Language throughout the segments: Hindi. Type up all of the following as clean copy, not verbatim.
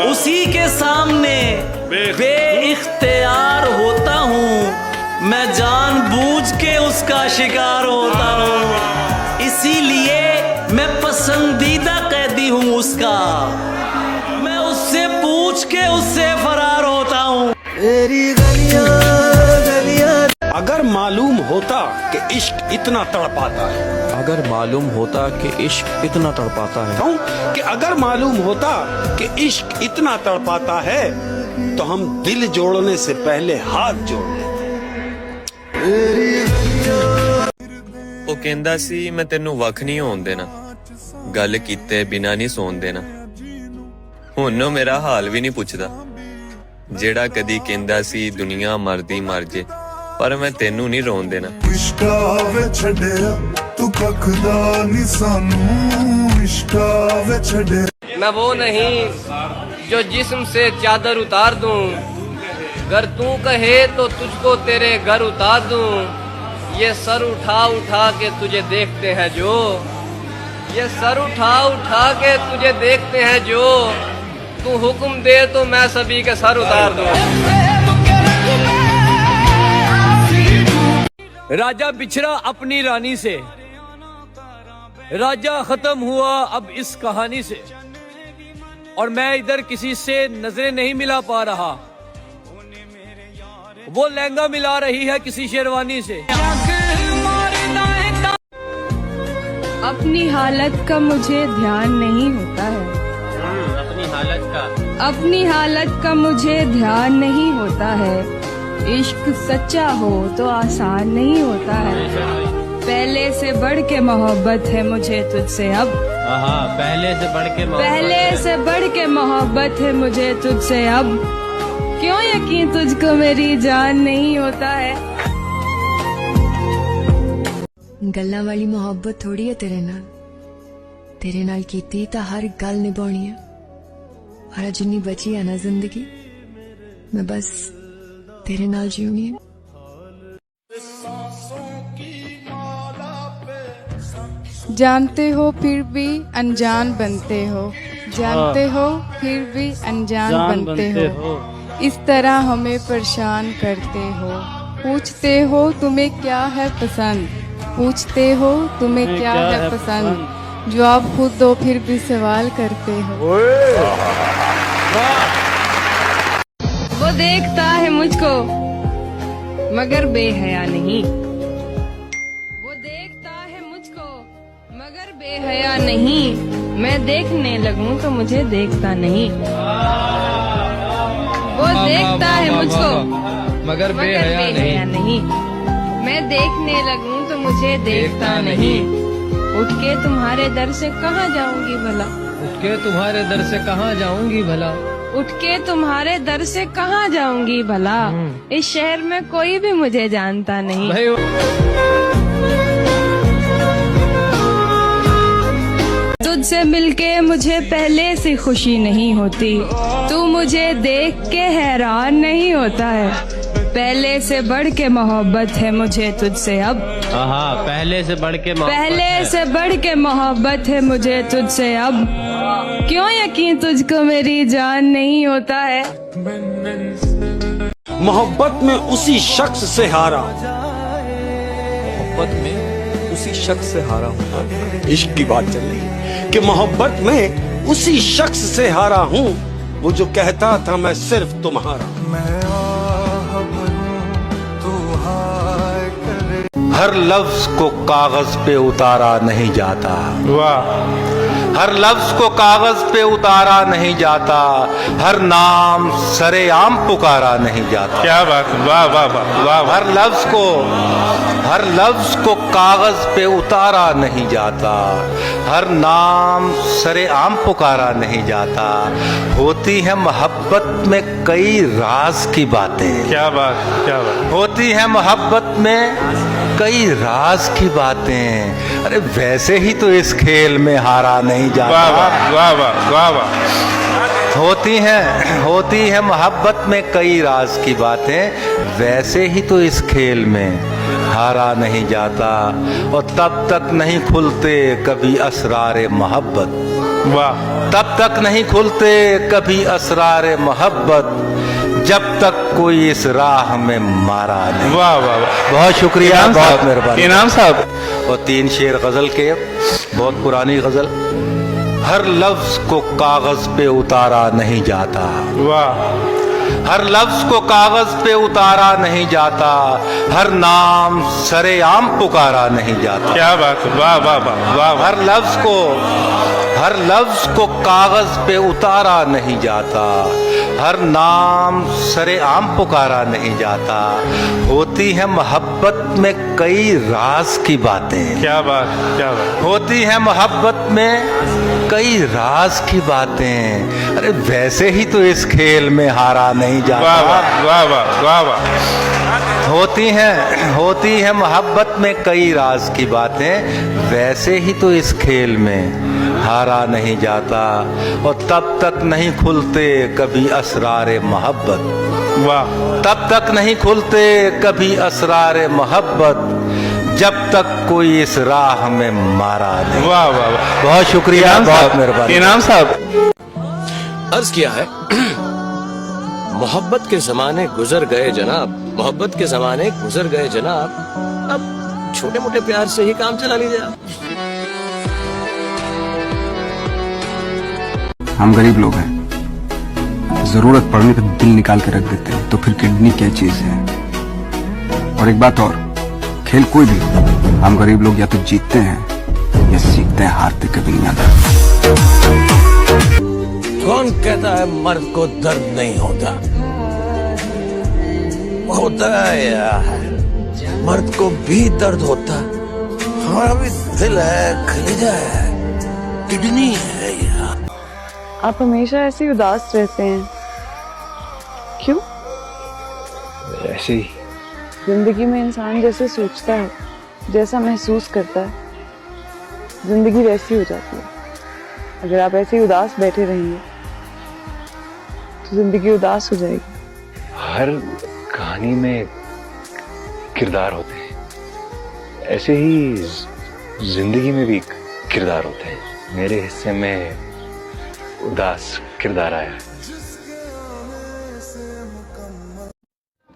उसी के सामने बेइख्तियार होता हूँ, मैं जानबूझ के उसका शिकार होता हूँ। इसीलिए मैं पसंदीदा कैदी हूँ उसका, मैं उससे पूछ के उससे फरार होता हूँ। अगर मालूम होता कि इश्क इतना तड़पाता है, अगर मालूम होता कि इश्क इतना तड़पाता है, क्यों कि अगर मालूम होता कि इश्क इतना तड़पाता है तो हम दिल जोड़ने से पहले हाथ जोड़ लेते। ਉਹ ਕਹਿੰਦਾ ਸੀ ਮੈਂ ਤੈਨੂੰ ਵੱਖ ਨਹੀਂ ਹੋਣ ਦੇਣਾ, ਗੱਲ ਕੀਤੇ ਬਿਨਾਂ ਨਹੀਂ ਸੌਣ ਦੇਣਾ। ਹੁਣ ਉਹ ਮੇਰਾ ਹਾਲ ਵੀ ਨਹੀਂ ਪੁੱਛਦਾ, ਜਿਹੜਾ ਕਦੀ ਕਹਿੰਦਾ ਸੀ ਦੁਨੀਆ ਮਰਦੀ ਮਰ ਜੇ, ਪਰ ਮੈਂ ਤੈਨੂੰ ਨਹੀਂ ਰੋਣ ਦੇਣਾ। इश्का वे छड़िया तू कखदा नी सानू, इश्का वे छड़िया। मैं वो नहीं जो जिस्म से चादर उतार दूं, अगर तू कहे तो तुझको तेरे घर उतार दूं। ये सर उठा उठा के तुझे देखते हैं जो, ये सर उठा उठा के तुझे देखते हैं जो, तू हुक्म दे तो मैं सभी के सर उतार दूं। राजा बिछड़ा अपनी रानी से, राजा खत्म हुआ अब इस कहानी से, और मैं इधर किसी से नजरें नहीं मिला पा रहा, वो लहंगा मिला रही है किसी शेरवानी से। अपनी हालत का मुझे ध्यान नहीं होता है, अपनी हालत का मुझे ध्यान नहीं होता है। इश्क सच्चा हो तो आसान नहीं होता है, पहले से बढ़ के मोहब्बत है मुझे तुझसे अब। पहले से बढ़ के मोहब्बत है मुझे तुझसे अब, क्यों यकीन तुझको मेरी जान नहीं होता है। गल्लां वाली मोहब्बत थोड़ी है तेरे नाल कीती तां हर गल निभानी है, और जिन्नी बची है ना जिंदगी मैं बस तेरे नाल जीऊंगी। जानते हो फिर भी अनजान बनते हो, जानते हो फिर भी अनजान बनते हो, इस तरह हमें परेशान करते हो। पूछते हो तुम्हें क्या है पसंद, पूछते हो तुम्हें क्या है पसंद, जवाब खुद दो फिर भी सवाल करते हो। वो देखता है मुझको मगर बेहया नहीं, वो देखता है मुझको मगर बेहया नहीं, मैं देखने लगूं तो मुझे देखता नहीं। वो देखता है मुझको मगर बेहया नहीं, मैं देखने लगूं तो मुझे देखता नहीं। उठ के तुम्हारे दर से कहाँ जाऊंगी भला, उठ के तुम्हारे दर से कहाँ जाऊंगी भला, उठ के तुम्हारे दर से कहाँ जाऊंगी भला, इस शहर में कोई भी मुझे जानता नहीं। तुझसे मिलके मुझे पहले से खुशी नहीं होती, तू मुझे देख के हैरान नहीं होता है, पहले से बढ़ के मोहब्बत है मुझे तुझसे अब। पहले से बढ़ के मोहब्बत है मुझे तुझसे अब, क्यों यकीन तुझको मेरी जान नहीं होता है। मोहब्बत में उसी शख्स से हारा, मोहब्बत में उसी शख्स से हारा हूँ। इश्क की बात चल रही है कि मोहब्बत में उसी शख्स से हारा हूँ, वो जो कहता था मैं सिर्फ तुम्हारा। हर लफ्ज को कागज पे उतारा नहीं जाता, हर लफ्ज को कागज पे उतारा नहीं जाता, हर नाम सरेआम पुकारा नहीं जाता। क्या बात, वाह वाह वाह। हर लफ्ज को कागज पे उतारा नहीं जाता, हर नाम सरेआम पुकारा नहीं जाता। होती है मोहब्बत में कई राज की बातें, क्या बात होती है मोहब्बत में कई राज की बातें। अरे वैसे ही तो इस खेल में हारा नहीं जाता। वाह वाह वाह। होती है मोहब्बत में कई राज की बातें, वैसे ही तो इस खेल में हारा नहीं जाता। और तब तक नहीं खुलते कभी असरारे मोहब्बत, वाह। तब तक नहीं खुलते कभी असरार मोहब्बत जब तक कोई इस राह में मारा नहीं। वाह वाह वाह, बहुत शुक्रिया, बहुत मेहरबानी। इनाम साहब। और 3 शेर गजल के, बहुत पुरानी गजल। हर लफ्ज को कागज पे उतारा नहीं जाता। वाह। हर लफ्ज को कागज पे उतारा नहीं जाता, हर नाम सरेआम पुकारा नहीं जाता। क्या बात है, वाह वाह वाह वाह। हर लफ्ज को कागज पे उतारा नहीं जाता, हर नाम सरेआम पुकारा नहीं जाता। होती है मोहब्बत में कई राज की बातें। क्या बात, क्या बात। होती है मोहब्बत में कई राज की बातें, अरे वैसे ही तो इस खेल में हारा नहीं जाता। वाह वाह वाह वाह वाह। होती है मोहब्बत में कई राज की बातें, वैसे ही तो इस खेल में हारा नहीं जाता। और तब तक नहीं खुलते कभी असरार मोहब्बत। वाह। तब तक नहीं खुलते कभी असरार मोहब्बत जब तक कोई इस राह में मारा नहीं। वाह वाह वाह, बहुत शुक्रिया, बहुत मेहरबानी। इनाम साहब। अर्ज किया है मोहब्बत के जमाने गुजर गए जनाब, मोहब्बत के जमाने गुजर गए जनाब, अब छोटे मोटे प्यार से ही काम चला लीजिए आप। हम गरीब लोग हैं, जरूरत पड़ने पर दिल निकाल के रख देते हैं, तो फिर किडनी क्या चीज है। और एक बात और, खेल कोई भी हो, हम गरीब लोग या तो जीतते हैं या सीखते हैं हारते कभी नहीं आता। कौन कहता है मर्द को दर्द नहीं होता? होता है यार, मर्द को भी दर्द होता। हमारा भी दिल है, कलेजा है, किडनी है यार। आप हमेशा ऐसे ही उदास रहते हैं, क्यों? ऐसे ही जिंदगी में इंसान जैसे सोचता है, जैसा महसूस करता है, जिंदगी वैसी हो जाती है। अगर आप ऐसे ही उदास बैठे रहेंगे तो जिंदगी उदास हो जाएगी। हर कहानी में किरदार होते हैं, ऐसे ही जिंदगी में भी किरदार होते हैं। मेरे हिस्से में उदास किरदार आया।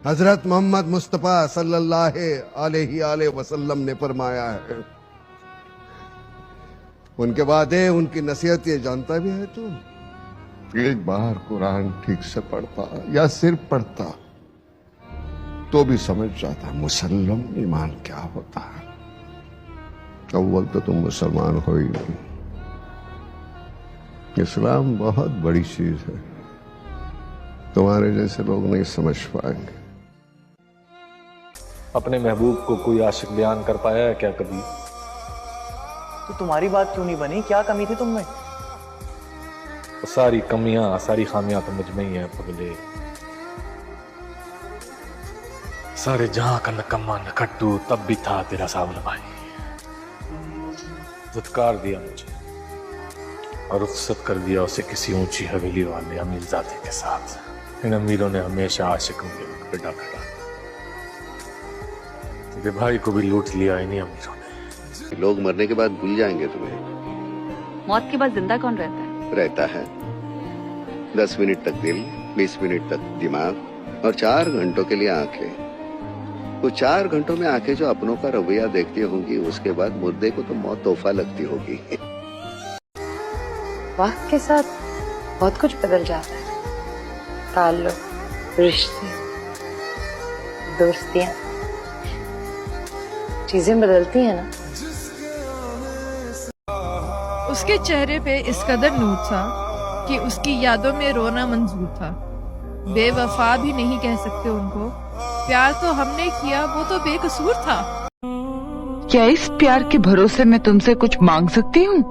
हजरत मोहम्मद मुस्तफा सल्लल्लाहु अलैहि वसल्लम ने फरमाया है, उनके वादे, उनकी नसीहत ये जानता भी है तू? एक बार कुरान ठीक से पढ़ता या सिर्फ पढ़ता तो भी समझ जाता मुसल्लम ईमान क्या होता है। अव्वल तो तुम मुसलमान हो ही नहीं। इस्लाम बहुत बड़ी चीज है, तुम्हारे जैसे लोग नहीं समझ पाएंगे। अपने महबूब को कोई आशिक बयान कर पाया है क्या कभी? तो तुम्हारी बात क्यों नहीं बनी? क्या कमी थी तुम में? सारी कमियां, सारी खामियां तो मुझ में ही है पगले। सारे जहां का नकम्मा नखट्टू तब भी था तेरा सावल भाई। धुतकार दिया मुझे और रुखसत कर दिया उसे किसी ऊंची हवेली वाले अमीरजादे के साथ। इन अमीरों ने हमेशा आशिकों के बिठा खड़ा, तेरे भाई को भी लूट लिया इन्हीं अमीरों ने। लोग मरने के बाद भूल जाएंगे तुम्हें। मौत के बाद जिंदा कौन रहता है? रहता है 10 मिनट तक दिल, 20 मिनट तक दिमाग और 4 घंटों के लिए आंखें। वो 4 घंटों में आंखें जो अपनों का रवैया देखती होंगी, उसके बाद मुर्दे को तो मौत तोहफा लगती होगी। वक्त के साथ बहुत कुछ बदल जाता है, ताल्लुक, रिश्ते, दोस्तियां, चीजें बदलती हैं ना। उसके चेहरे पे इस कदर नूर था कि उसकी यादों में रोना मंजूर था। बेवफा भी नहीं कह सकते उनको, प्यार तो हमने किया, वो तो बेकसूर था। क्या इस प्यार के भरोसे मैं तुमसे कुछ मांग सकती हूँ?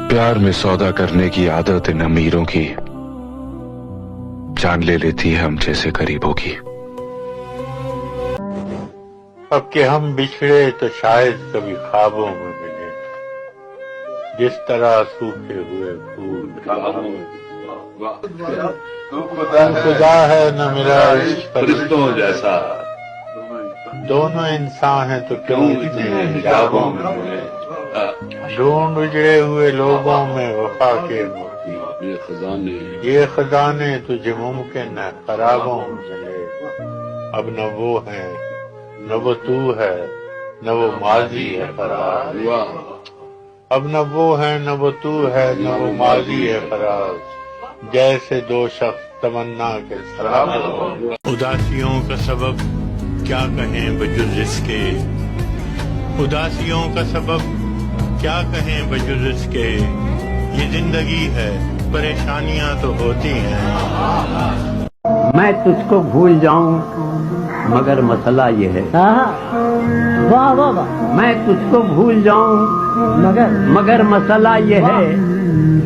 प्यार में सौदा करने की आदत इन अमीरों की जान ले लेती है हम जैसे गरीबों की। अब कि हम बिछड़े तो शायद कभी ख्वाबों में मिले, जिस तरह सूखे हुए फूल। तू खुदा है न मेरा फरिश्तों जैसा, दोनों इंसान हैं तो क्यों इतने हिजाबों में मिले? ढूंढ उजड़े हुए लोगों में वफा के मोती, ये खजाने तुझे मुमकिन है खराबों में मिले। अब न वो है न वो तू है न वो माजी है फराज। अब न वो है न वो तू है न वो माजी है फराज। जैसे दो शख्स तमन्ना के सराब। उदासियों का सबब क्या कहें बजुज इसके, उदासियों का सबब क्या कहें बजुज इसके। ये जिंदगी है परेशानियां तो होती हैं। मैं तुझको भूल जाऊं मगर मसला ये है, वाह वाह वाह, मैं तुझको भूल जाऊं मगर मसला ये है,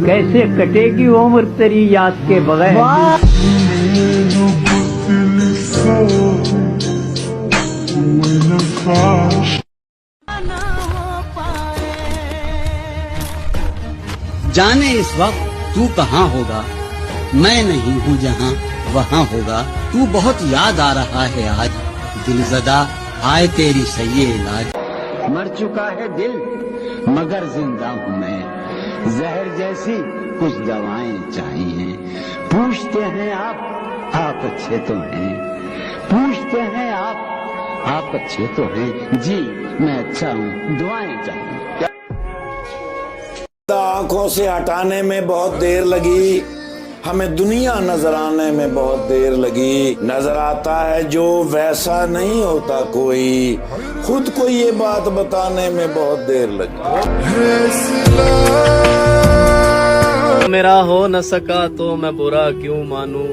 कैसे कटेगी उम्र तेरी याद के बगैर। जाने इस वक्त तू कहाँ होगा, मैं नहीं हूँ जहाँ वहाँ होगा। तू बहुत याद आ रहा है आज, दिलज़दा आए तेरी सही इलाज। मर चुका है दिल मगर जिंदा हूँ मैं, जहर जैसी कुछ दवाएं चाहिए। पूछते हैं आप अच्छे तो हैं, पूछते हैं आप अच्छे तो हैं। जी मैं अच्छा हूँ, दुआएं चाहिए। आंखों से हटाने में बहुत देर लगी, हमें दुनिया नजर आने में बहुत देर लगी। नजर आता है जो वैसा नहीं होता कोई, खुद को ये बात बताने में बहुत देर लगी। मेरा हो न सका तो मैं बुरा क्यों मानूं,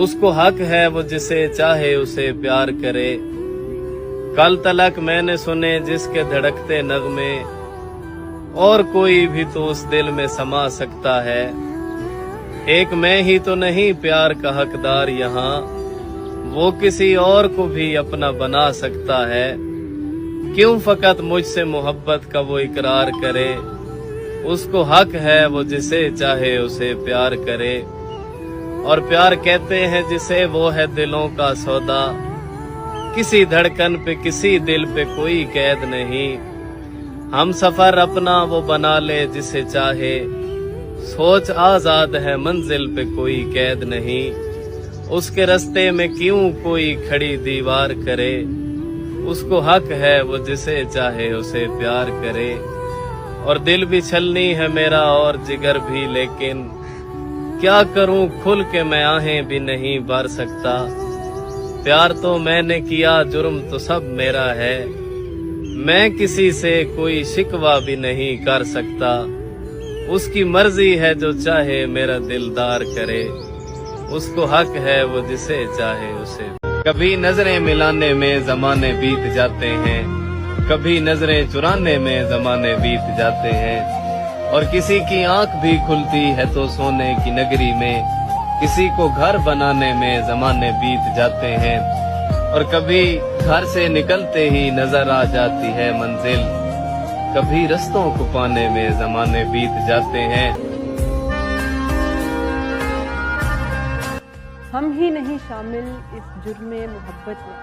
उसको हक है वो जिसे चाहे उसे प्यार करे। कल तलक मैंने सुने जिसके धड़कते नगमे, और कोई भी तो उस दिल में समा सकता है। एक मैं ही तो नहीं प्यार का हकदार यहाँ, वो किसी और को भी अपना बना सकता है। क्यों फकत मुझसे मोहब्बत का वो इकरार करे, उसको हक है वो जिसे चाहे उसे प्यार करे। और प्यार कहते हैं जिसे वो है दिलों का सौदा, किसी धड़कन पे किसी दिल पे कोई कैद नहीं। हम सफर अपना वो बना ले जिसे चाहे, सोच आजाद है मंजिल पे कोई कैद नहीं। उसके रास्ते में क्यों कोई खड़ी दीवार करे, उसको हक है वो जिसे चाहे उसे प्यार करे। और दिल भी छलनी है मेरा और जिगर भी, लेकिन क्या करूं खुल के मैं आहें भी नहीं भर सकता। प्यार तो मैंने किया जुर्म तो सब मेरा है, मैं किसी से कोई शिकवा भी नहीं कर सकता। उसकी मर्जी है जो चाहे मेरा दिलदार करे, उसको हक है वो जिसे चाहे उसे। कभी नजरें मिलाने में जमाने बीत जाते हैं, कभी नजरें चुराने में जमाने बीत जाते हैं। और किसी की आंख भी खुलती है तो सोने की नगरी में, किसी को घर बनाने में जमाने बीत जाते हैं। और कभी घर से निकलते ही नजर आ जाती है मंजिल, कभी रस्तों को पाने में जमाने बीत जाते हैं। हम ही नहीं शामिल इस जुर्मे मोहब्बत में,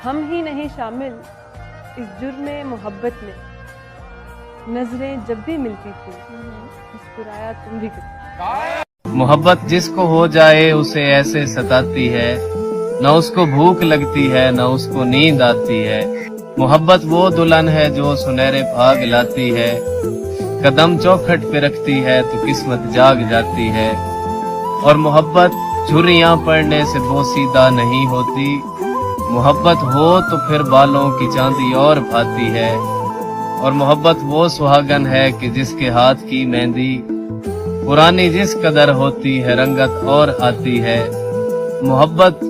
हम ही नहीं शामिल इस जुर्मे मोहब्बत में। नजरें जब भी मिलती थी मुस्कुराया तुम भी करते। मोहब्बत जिसको हो जाए उसे ऐसे सताती है, न उसको भूख लगती है न उसको नींद आती है। मोहब्बत वो दुल्हन है जो सुनहरे भाग लाती है, कदम चौखट पे रखती है तो किस्मत जाग जाती है। और मोहब्बत छुरियां पड़ने से बोसीदा नहीं होती, मोहब्बत हो तो फिर बालों की चांदी और भाती है। और मोहब्बत वो सुहागन है कि जिसके हाथ की मेहंदी पुरानी जिस कदर होती है रंगत और आती है। मोहब्बत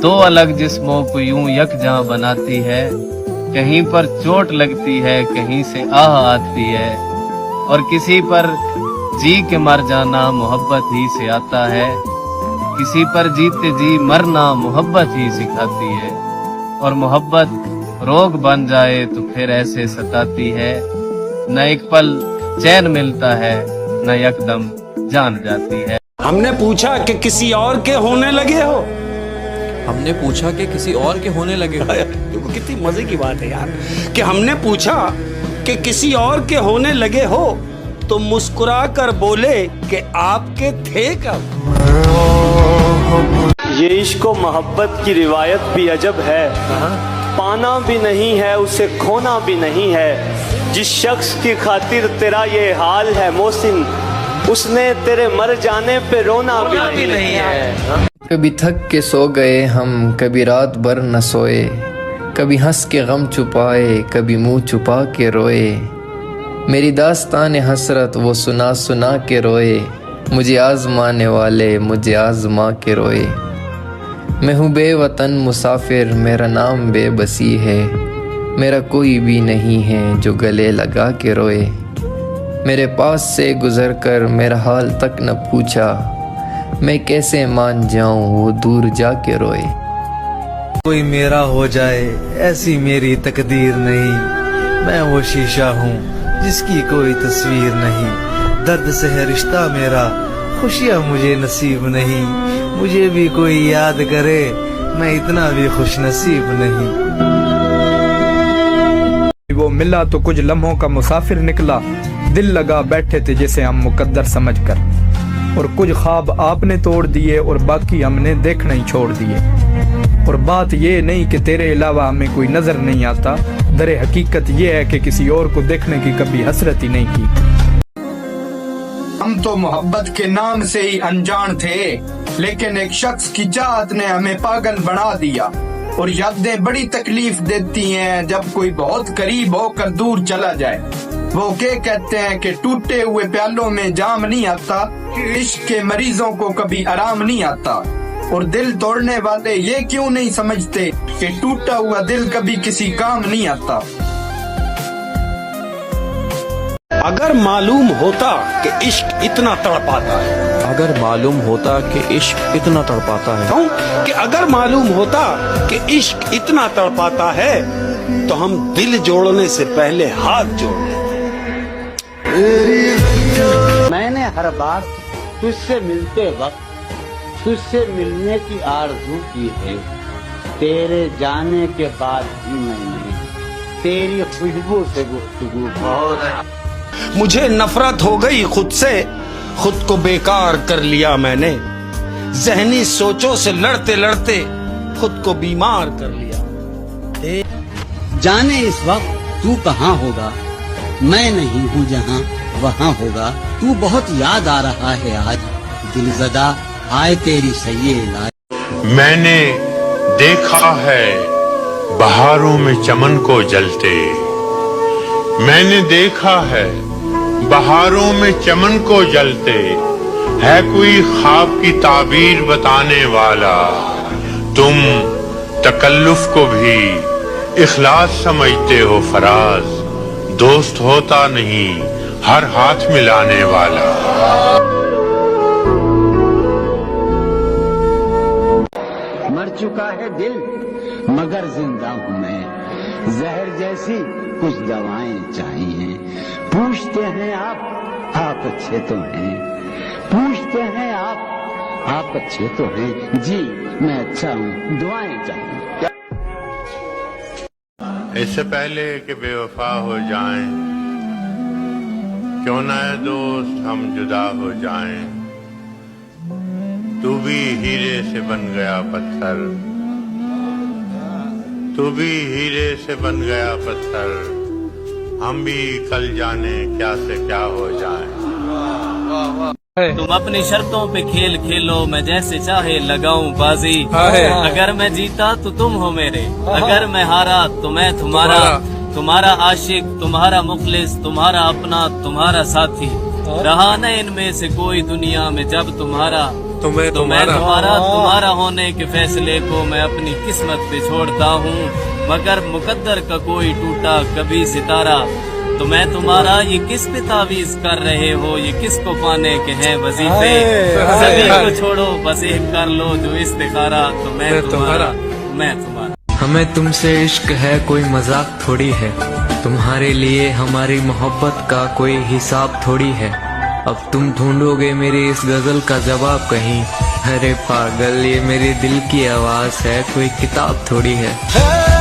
दो अलग जिस्मों को यूं यकजां बनाती है, कहीं पर चोट लगती है कहीं से आह आती है। और किसी पर जी के मर जाना मोहब्बत ही से आता है, किसी पर जीते जी मरना मोहब्बत ही सिखाती है। और मोहब्बत रोग बन जाए तो फिर ऐसे सताती है, न एक पल चैन मिलता है न एकदम जान जाती है। हमने पूछा कि किसी और के होने लगे हो, हमने पूछा कि किसी और के होने लगे हो। देखो कितनी मजे की बात है यार कि हमने पूछा कि किसी और के होने लगे हो तो मुस्कुरा कर बोले कि आपके थे कब। ये इश्क व मोहब्बत की रिवायत भी अजब है, पाना भी नहीं है उसे खोना भी नहीं है। जिस शख्स की खातिर तेरा ये हाल है मोहसिन, उसने तेरे मर जाने पे रोना भी नहीं है। कभी थक के सो गए हम, कभी रात भर न सोए, कभी हंस के गम छुपाए, कभी मुंह छुपा के रोए। मेरी दास्तान हसरत वो सुना सुना के रोए, मुझे आजमाने वाले मुझे आजमा के रोए। मैं हूँ बेवतन मुसाफिर, मेरा नाम बेबसी है, मेरा कोई भी नहीं है जो गले लगा के रोए। मेरे पास से गुजर कर मेरा हाल तक न पूछा, मैं कैसे मान जाऊं वो दूर जाके रोए। कोई मेरा हो जाए ऐसी मेरी तकदीर नहीं, मैं वो शीशा हूँ जिसकी कोई तस्वीर नहीं। दर्द से है रिश्ता मेरा, खुशियाँ मुझे नसीब नहीं, मुझे भी कोई याद करे मैं इतना भी खुश नसीब नहीं। वो मिला तो कुछ लम्हों का मुसाफिर निकला, दिल लगा बैठे थे जिसे हम मुकद्दर समझकर, और कुछ ख्वाब आपने तोड़ दिए और बाकी हमने देखना ही छोड़ दिए। और बात ये नहीं कि तेरे अलावा हमें कोई नजर नहीं आता, दरे हकीकत ये है कि किसी और को देखने की कभी हसरत ही नहीं की। हम तो मोहब्बत के नाम से ही अनजान थे, लेकिन एक शख्स की चाहत ने हमें पागल बना दिया। और यादें बड़ी तकलीफ देती हैं जब कोई बहुत करीब होकर दूर चला जाए। वो क्या कहते हैं कि टूटे हुए प्यालों में जाम नहीं आता, इश्क के मरीजों को कभी आराम नहीं आता। और दिल तोड़ने वाले ये क्यों नहीं समझते कि टूटा हुआ दिल कभी किसी काम नहीं आता। अगर मालूम होता कि इश्क इतना तड़पाता है, अगर मालूम होता कि इश्क इतना तड़पाता है, कि अगर मालूम होता कि इश्क इतना तड़पाता है तो हम दिल जोड़ने से पहले हाथ जोड़ लें। मैंने हर बार तुझसे मिलते वक्त तुझसे मिलने की आरज़ू की है, तेरे जाने के बाद भी मैंने तेरी खुशबू से गुफ्तगू की। मुझे नफरत हो गई खुद से, खुद को बेकार कर लिया मैंने, जहनी सोचों से लड़ते लड़ते खुद को बीमार कर लिया। जाने इस वक्त तू कहाँ होगा, मैं नहीं हूँ जहाँ वहाँ होगा। तू बहुत याद आ रहा है आज, दिलज़दा आए तेरी सही इलाज। मैंने देखा है बहारों में चमन को जलते, मैंने देखा है बहारों में चमन को जलते, है कोई ख्वाब की ताबीर बताने वाला। तुम तकल्लुफ को भी इखलास समझते हो फराज, दोस्त होता नहीं हर हाथ मिलाने वाला। मर चुका है दिल मगर जिंदा हूँ मैं, जहर जैसी कुछ दवाएं चाहिए। पूछते हैं आप अच्छे तो हैं, पूछते हैं आप अच्छे तो हैं। जी मैं अच्छा हूँ, दुआएं चाहिए। इससे पहले कि बेवफा हो जाएं, क्यों ना है दोस्त हम जुदा हो जाएं। तू भी हीरे से बन गया पत्थर, तू भी हीरे से बन गया पत्थर, हम भी कल जाने क्या से क्या हो जाएं। तुम अपनी शर्तों पे खेल खेलो, मैं जैसे चाहे लगाऊं बाजी। अगर मैं जीता तो तुम हो मेरे, अगर मैं हारा तो मैं तुम्हारा। तुम्हारा आशिक, तुम्हारा मुखलिस, तुम्हारा अपना, तुम्हारा साथी। रहा न इनमें से कोई दुनिया में जब तुम्हारा तो मैं तुम्हारा होने के फैसले को मैं अपनी किस्मत पे छोड़ता हूँ। मगर मुकद्दर का कोई टूटा कभी सितारा, तो मैं तुम्हारा ये किस पे तावीज कर रहे हो, ये किसको पाने के हैं वजीफे। सभी को छोड़ो बस एक कर लो जो इस्तिखारा, तो मैं तुम्हारा। हमें तुमसे इश्क है कोई मजाक थोड़ी है, तुम्हारे लिए हमारी मोहब्बत का कोई हिसाब थोड़ी है। अब तुम ढूंढोगे मेरी इस गजल का जवाब कहीं, अरे पागल, ये मेरे दिल की आवाज है, कोई किताब थोड़ी है।